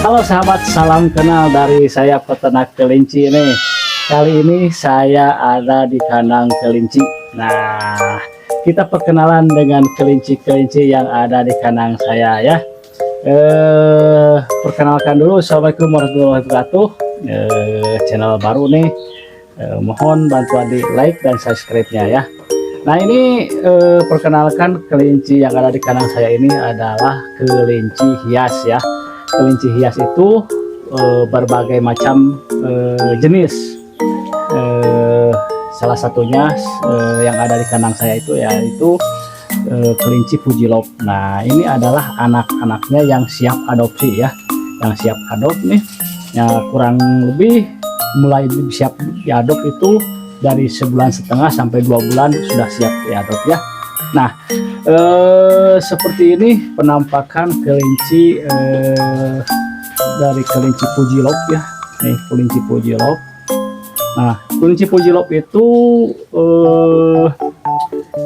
Halo sahabat, salam kenal dari saya peternak kelinci nih. Kali ini saya ada di kandang kelinci. Nah, kita perkenalan dengan kelinci-kelinci yang ada di kandang saya ya. Perkenalkan dulu, assalamualaikum warahmatullahi wabarakatuh. Channel baru nih, mohon bantuan di like dan subscribe-nya ya. Nah ini perkenalkan kelinci yang ada di kandang saya ini adalah kelinci hias ya. Kelinci hias itu berbagai macam jenis. Salah satunya yang ada di kandang saya itu yaitu kelinci Fujilope. Nah ini adalah anak-anaknya yang siap adopsi ya, yang siap adopsi nih ya, kurang lebih mulai siap diadop itu dari 1,5 bulan sampai 2 bulan sudah siap diadop ya. Nah seperti ini penampakan kelinci dari kelinci Fujilope ya. Nih kelinci Fujilope. Nah kelinci Fujilope itu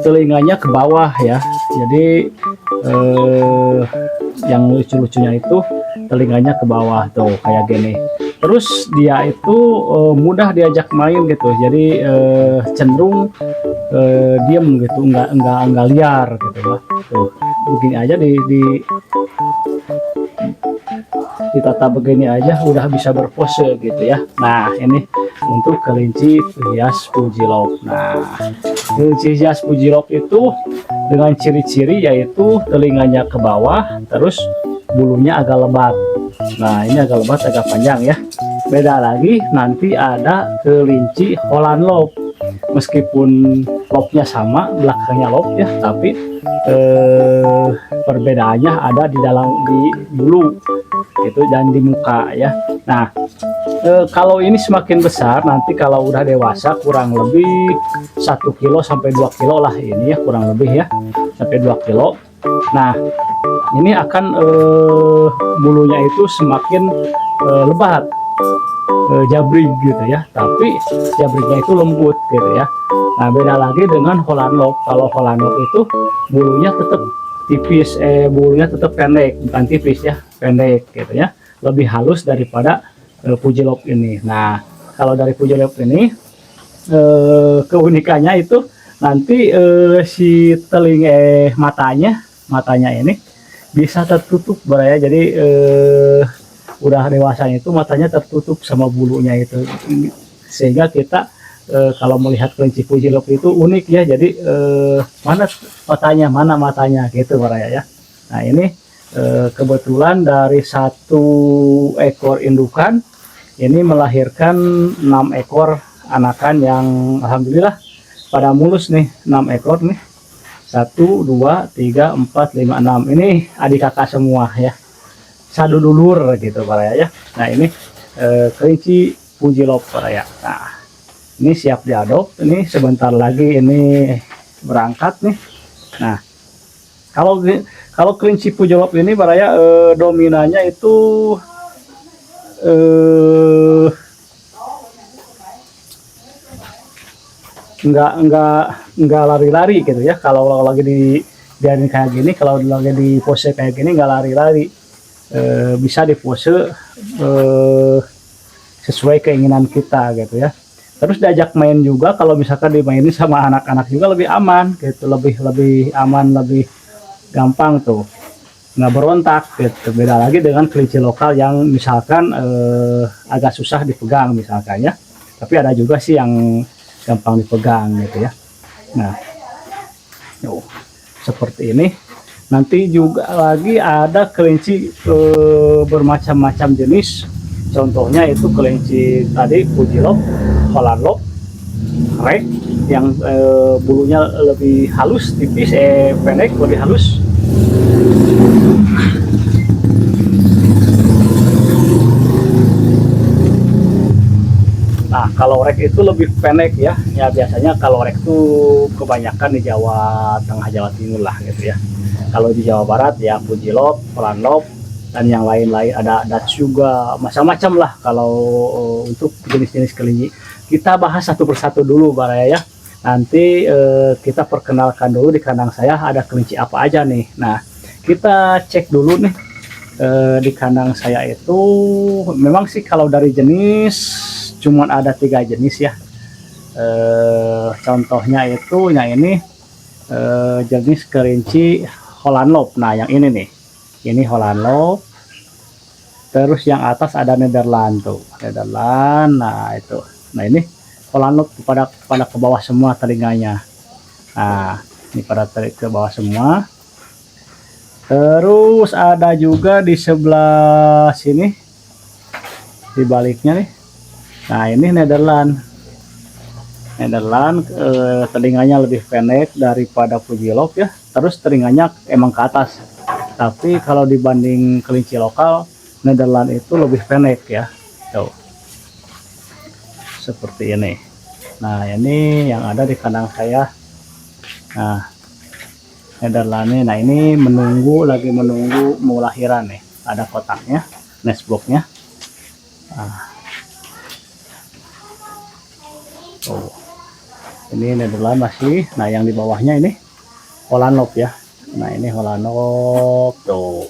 telinganya ke bawah ya, jadi yang lucu-lucunya itu telinganya ke bawah tuh kayak gini. Terus dia itu mudah diajak main gitu, jadi cenderung diem gitu, enggak liar gitu lah. Tuh begini aja ditata begini aja udah bisa berpose gitu ya. Nah ini untuk kelinci hias Fujilope. Nah kelinci hias Fujilope itu dengan ciri-ciri yaitu telinganya ke bawah, terus bulunya agak lebat. Nah ini agak lebat, agak panjang ya. Beda lagi nanti ada kelinci Holland Lope. Meskipun lobe-nya sama, belakangnya lobe ya, tapi perbedaannya ada di bulu gitu dan di muka ya. Nah kalau ini semakin besar, nanti kalau udah dewasa kurang lebih 1 kilo sampai 2 kilo lah ini ya, kurang lebih ya sampai 2 kilo. Nah ini akan bulunya itu semakin lebat, jabring gitu ya, tapi jabringnya itu lembut gitu ya. Nah beda lagi dengan Holland Lope. Kalau Holland Lope itu bulunya tetap tipis, bulunya tetap pendek, bukan tipis ya, pendek gitu ya, lebih halus daripada Fujilope ini. Nah kalau dari Fujilope ini keunikannya itu nanti si matanya ini bisa tertutup ya, jadi udah dewasanya itu matanya tertutup sama bulunya itu, sehingga kita kalau melihat kelinci Fujilope itu unik ya. Jadi mana matanya gitu ya. Nah ini kebetulan dari 1 ekor indukan ini melahirkan 6 ekor anakan yang alhamdulillah pada mulus nih. 6 ekor nih, 1 2 3 4 5 6 ini adik kakak semua ya, sadu dulur gitu ya. Nah ini kelinci Fujilope ya. Nah ini siap diadop, ini sebentar lagi ini berangkat nih. Nah kalau kelinci Fujilope ini ya dominannya itu enggak lari-lari gitu ya. Kalau lagi dibiarin kayak gini, kalau lagi di pose kayak gini enggak lari-lari, bisa di pose sesuai keinginan kita gitu ya. Terus diajak main juga, kalau misalkan dimainin sama anak-anak juga lebih aman gitu, lebih aman, lebih gampang tuh, nggak berontak gitu. Beda lagi dengan kelinci lokal yang misalkan agak susah dipegang misalkan ya, tapi ada juga sih yang gampang dipegang gitu ya. Nah seperti ini. Nanti juga lagi ada kelinci bermacam-macam jenis, contohnya itu kelinci tadi Fujilope, Holland Lope, Rek yang bulunya lebih halus, tipis, pendek, lebih halus. Nah kalau Rek itu lebih pendek ya, biasanya kalau Rek itu kebanyakan di Jawa Tengah, Jawa Timur lah gitu ya. Kalau di Jawa Barat ya Fujilope, Holland Lope, dan yang lain-lain ada Dutch juga, macam-macam lah. Kalau untuk jenis-jenis kelinci kita bahas satu persatu dulu ya. Nanti kita perkenalkan dulu di kandang saya ada kelinci apa aja nih. Nah kita cek dulu nih Di kandang saya itu memang sih kalau dari jenis cuman ada 3 jenis ya. Contohnya itu yang ini jenis kelinci Holland Lop. Nah yang ini nih, ini Holland Lop. Terus yang atas ada Nederland tuh, Nederland. Nah itu, nah ini Holland Lop pada ke bawah semua telinganya. Nah ini pada ke bawah semua. Terus ada juga di sebelah sini, di baliknya nih. Nah ini Nederland. Nederland telinganya lebih pendek daripada Fujilof ya. Terus telinganya emang ke atas. Tapi kalau dibanding kelinci lokal, Nederland itu lebih pendek ya. Tuh. Seperti ini. Nah ini yang ada di kandang saya. Nah Nederland, nah ini lagi menunggu mau lahiran nih. Ada kotaknya, nest boxnya. Nah. Oh, ini Nederland masih. Nah yang di bawahnya ini Holland Lop ya. Nah ini Holland Lop tuh.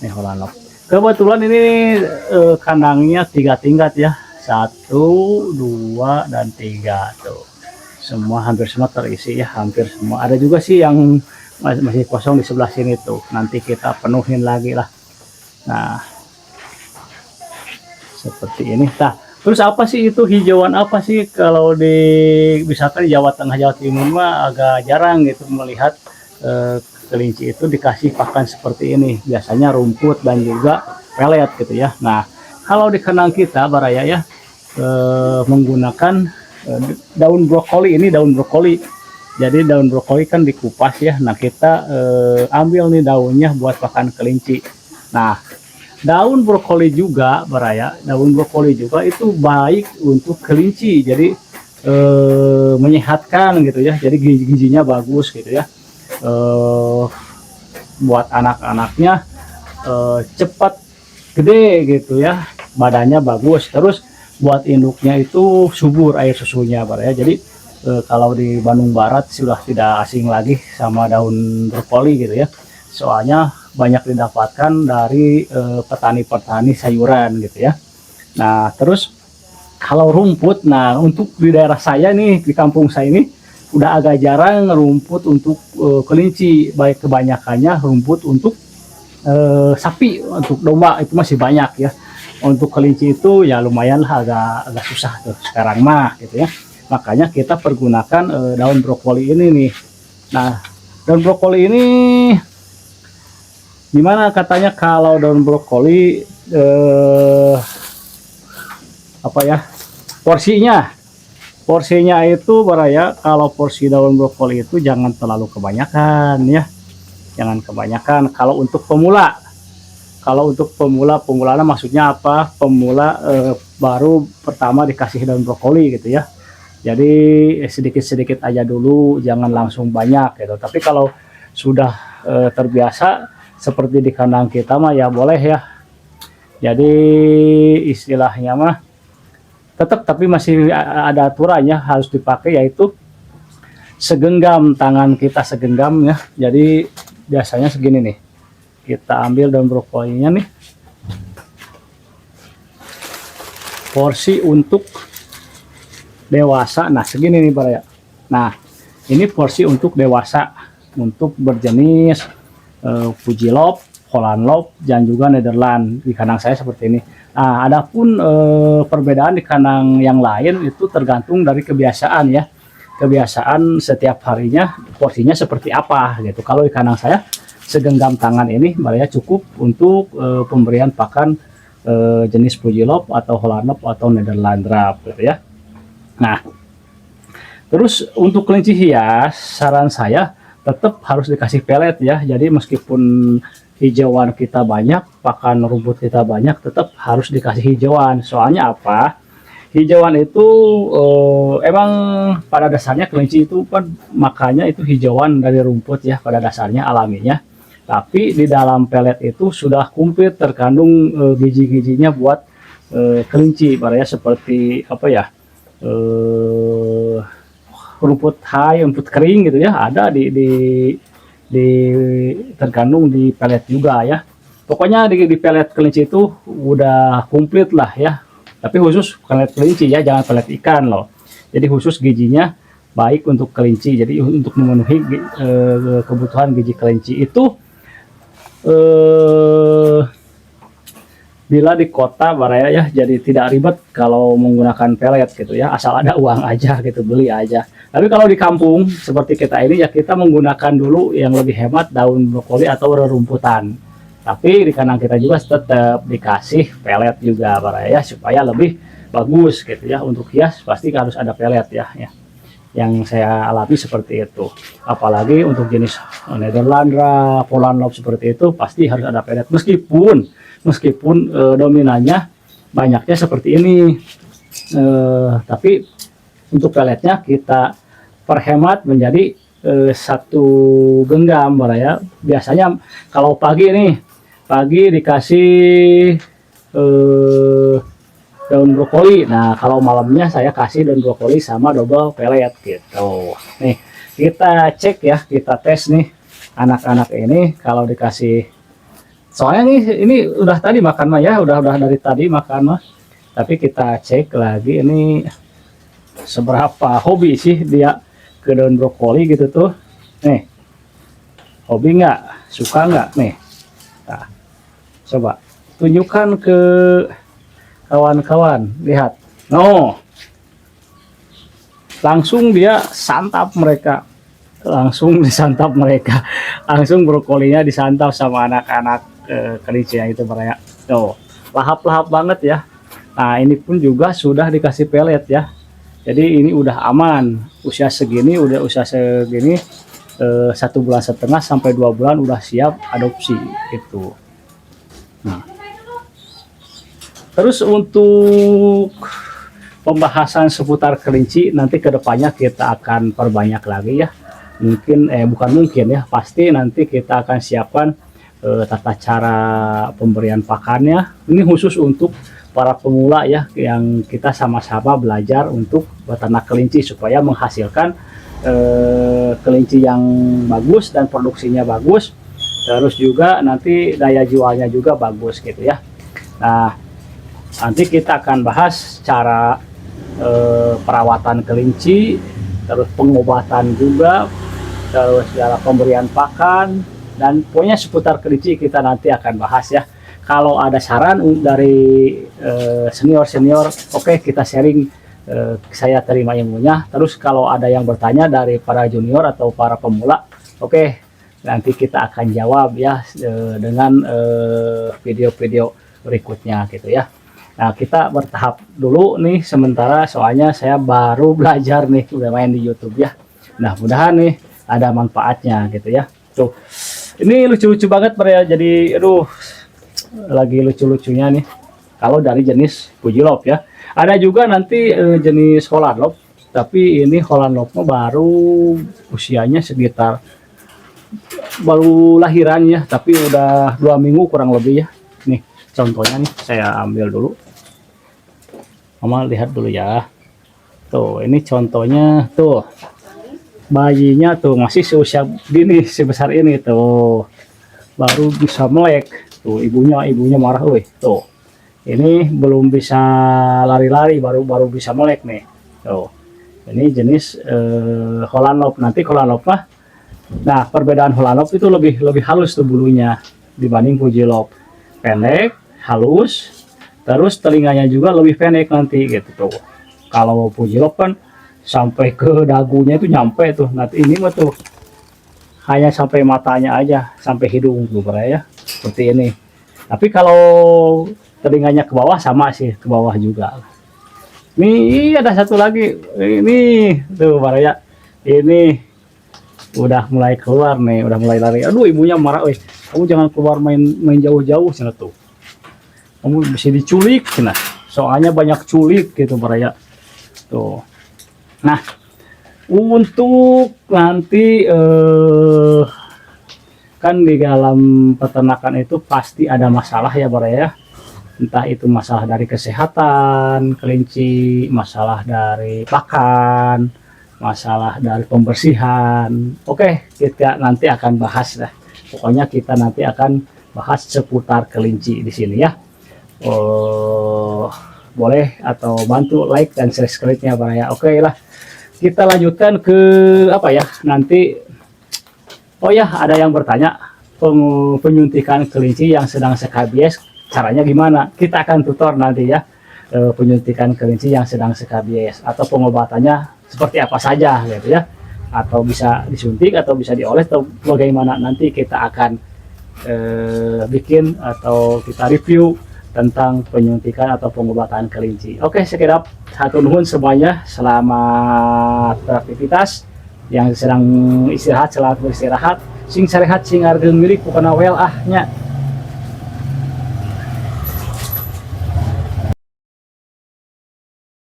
Ini Holland Lop. Kebetulan ini kandangnya 3 tingkat ya. 1, 2, dan 3 tuh. Semua hampir semua terisi ya, hampir semua. Ada juga sih yang masih kosong di sebelah sini tuh. Nanti kita penuhin lagi lah. Nah, seperti ini. Nah, terus apa sih itu hijauan apa sih kalau di misalkan di Jawa Tengah, Jawa Timur mah agak jarang gitu melihat kelinci itu dikasih pakan seperti ini. Biasanya rumput dan juga pelet gitu ya. Nah, kalau di kandang kita Baraya ya menggunakan daun brokoli. Ini daun brokoli, jadi daun brokoli kan dikupas ya. Nah kita ambil nih daunnya buat pakan kelinci. Nah daun brokoli juga Baraya, daun brokoli juga itu baik untuk kelinci, jadi menyehatkan gitu ya, jadi gizinya bagus gitu ya, buat anak-anaknya cepat gede gitu ya, badannya bagus. Terus buat induknya itu subur air susunya Baraya. Jadi kalau di Bandung Barat sudah tidak asing lagi sama daun brokoli gitu ya, soalnya banyak didapatkan dari petani-petani sayuran gitu ya. Nah terus kalau rumput, nah untuk di daerah saya nih, di kampung saya ini udah agak jarang rumput untuk kelinci, baik kebanyakannya rumput untuk sapi, untuk domba itu masih banyak ya. Untuk kelinci itu ya lumayan lah, agak susah tuh sekarang mah gitu ya. Makanya kita pergunakan daun brokoli ini nih. Nah daun brokoli ini gimana katanya, kalau daun brokoli apa ya, porsinya itu Baraya, kalau porsi daun brokoli itu jangan terlalu kebanyakan ya, jangan kebanyakan kalau untuk pemula. Kalau untuk pemula maksudnya apa? Pemula baru pertama dikasih daun brokoli gitu ya. Jadi sedikit-sedikit aja dulu, jangan langsung banyak gitu. Tapi kalau sudah terbiasa seperti di kandang kita mah ya boleh ya. Jadi istilahnya mah tetap, tapi masih ada aturannya, harus dipakai, yaitu segenggam tangan kita, segenggam ya. Jadi biasanya segini nih. Kita ambil daun brokolinya nih, porsi untuk dewasa, nah segini nih Baraya. Nah ini porsi untuk dewasa, untuk berjenis Fujilof, Holland Lop, dan juga Nederland. Di kandang saya seperti ini. Nah adapun perbedaan di kandang yang lain itu tergantung dari kebiasaan ya, kebiasaan setiap harinya porsinya seperti apa gitu. Kalau di kandang saya segenggam tangan ini Baraya cukup untuk pemberian pakan jenis Fujilof atau Holland Lop atau Nederland Drap gitu ya. Nah terus untuk kelinci hias, saran saya tetap harus dikasih pelet ya. Jadi meskipun hijauan kita banyak, pakan rumput kita banyak, tetap harus dikasih hijauan. Soalnya apa, hijauan itu emang pada dasarnya kelinci itu kan makanya itu hijauan dari rumput ya, pada dasarnya alaminya. Tapi di dalam pelet itu sudah komplit terkandung gizi-gizinya buat kelinci Baraya, seperti apa ya, rumput hai, rumput kering gitu ya, ada di terkandung di pelet juga ya. Pokoknya di pelet kelinci itu udah komplit lah ya. Tapi khusus pelet kelinci ya, jangan pelet ikan loh. Jadi khusus gizinya baik untuk kelinci. Jadi untuk memenuhi kebutuhan gizi kelinci itu bila di kota Baraya ya, jadi tidak ribet kalau menggunakan pelet gitu ya, asal ada uang aja gitu, beli aja. Tapi kalau di kampung seperti kita ini ya, kita menggunakan dulu yang lebih hemat daun brokoli atau rerumputan. Tapi di kandang kita juga tetap dikasih pelet juga Baraya, supaya lebih bagus gitu ya. Untuk hias pasti harus ada pelet ya, yang saya alami seperti itu. Apalagi untuk jenis Nederlandra, Poland Lop seperti itu pasti harus ada pelet, meskipun dominannya banyaknya seperti ini, tapi untuk peletnya kita perhemat menjadi satu genggam Baraya. Biasanya kalau pagi dikasih daun brokoli. Nah kalau malamnya saya kasih daun brokoli sama double pelet gitu. Nih kita cek ya, kita tes nih anak-anak ini kalau dikasih. Soalnya ini udah tadi makan mah ya, udah dari tadi makan mah. Tapi kita cek lagi ini seberapa hobi sih dia ke daun brokoli gitu tuh. Nih, hobi nggak? Suka nggak? Nih, nah, coba tunjukkan ke kawan-kawan, lihat. No, langsung dia santap mereka. Langsung disantap mereka. Langsung brokolinya disantap sama anak-anak kelinci yang itu Baraya. Tuh, lahap-lahap banget ya. Nah, ini pun juga sudah dikasih pelet ya. Jadi ini udah aman. Usia segini 1,5 bulan sampai 2 bulan udah siap adopsi gitu. Nah, terus untuk pembahasan seputar kelinci nanti kedepannya kita akan perbanyak lagi ya. Bukan mungkin ya, pasti nanti kita akan siapkan tata cara pemberian pakannya. Ini khusus untuk para pemula ya, yang kita sama-sama belajar untuk beternak kelinci supaya menghasilkan kelinci yang bagus dan produksinya bagus, terus juga nanti daya jualnya juga bagus gitu ya. Nah, nanti kita akan bahas cara perawatan kelinci, terus pengobatan juga, terus cara pemberian pakan, dan pokoknya seputar kelinci kita nanti akan bahas ya. Kalau ada saran dari senior, oke, kita sharing, saya terima ilmunya. Terus kalau ada yang bertanya dari para junior atau para pemula, oke, nanti kita akan jawab ya dengan video-video berikutnya gitu ya. Nah, kita bertahap dulu nih sementara, soalnya saya baru belajar nih, udah main di YouTube ya. Nah, mudahan nih ada manfaatnya gitu ya. Tuh, ini lucu-lucu banget ya. Jadi lagi lucu-lucunya nih kalau dari jenis Fujilope ya. Ada juga nanti jenis Holland Lope, tapi ini Holland Lope baru usianya sekitar baru lahiran ya, tapi udah 2 minggu kurang lebih ya. Nih contohnya nih, saya ambil dulu, Mama lihat dulu ya. Tuh, ini contohnya tuh, bayinya tuh masih seusia gini, sebesar ini tuh, baru bisa melek. Tuh ibunya marah, weh. Tuh, ini belum bisa lari-lari, baru bisa melek nih. Tuh, ini jenis Holland Lope. Nanti Holland Lope mah, nah perbedaan Holland Lope itu lebih halus tuh bulunya dibanding Fujilope. Pendek, halus, terus telinganya juga lebih pendek nanti gitu tuh. Kalau Fujilope kan sampai ke dagunya itu nyampe tuh. Nanti ini mah tuh hanya sampai matanya aja, sampai hidung tuh ya, seperti ini. Tapi kalau telinganya ke bawah sama sih, ke bawah juga. Nih ada satu lagi, ini tuh Baraya, ini udah mulai keluar nih, udah mulai lari. Aduh, ibunya marah, weh, kamu jangan keluar main jauh-jauh sana tuh, kamu bisa diculik nah, soalnya banyak culik gitu Baraya tuh. Nah, untuk nanti kan di dalam peternakan itu pasti ada masalah ya Baraya, entah itu masalah dari kesehatan kelinci, masalah dari pakan, masalah dari pembersihan. Oke, kita nanti akan bahas lah. Pokoknya kita nanti akan bahas seputar kelinci di sini ya. Boleh atau bantu like dan subscribe-nya Bang ya. Oke lah, kita lanjutkan ke apa ya nanti. Oh ya, ada yang bertanya penyuntikan kelinci yang sedang sekabies caranya gimana. Kita akan tutor nanti ya, penyuntikan kelinci yang sedang sekabies atau pengobatannya seperti apa saja gitu ya, atau bisa disuntik atau bisa dioles atau bagaimana, nanti kita akan bikin atau kita review tentang penyuntikan atau pengobatan kelinci. Oke, sekedap satu nuhun semuanya, selamat beraktivitas. Yang sedang istirahat selamat beristirahat, sing serehat sing argeun milik pokona wel ahnya.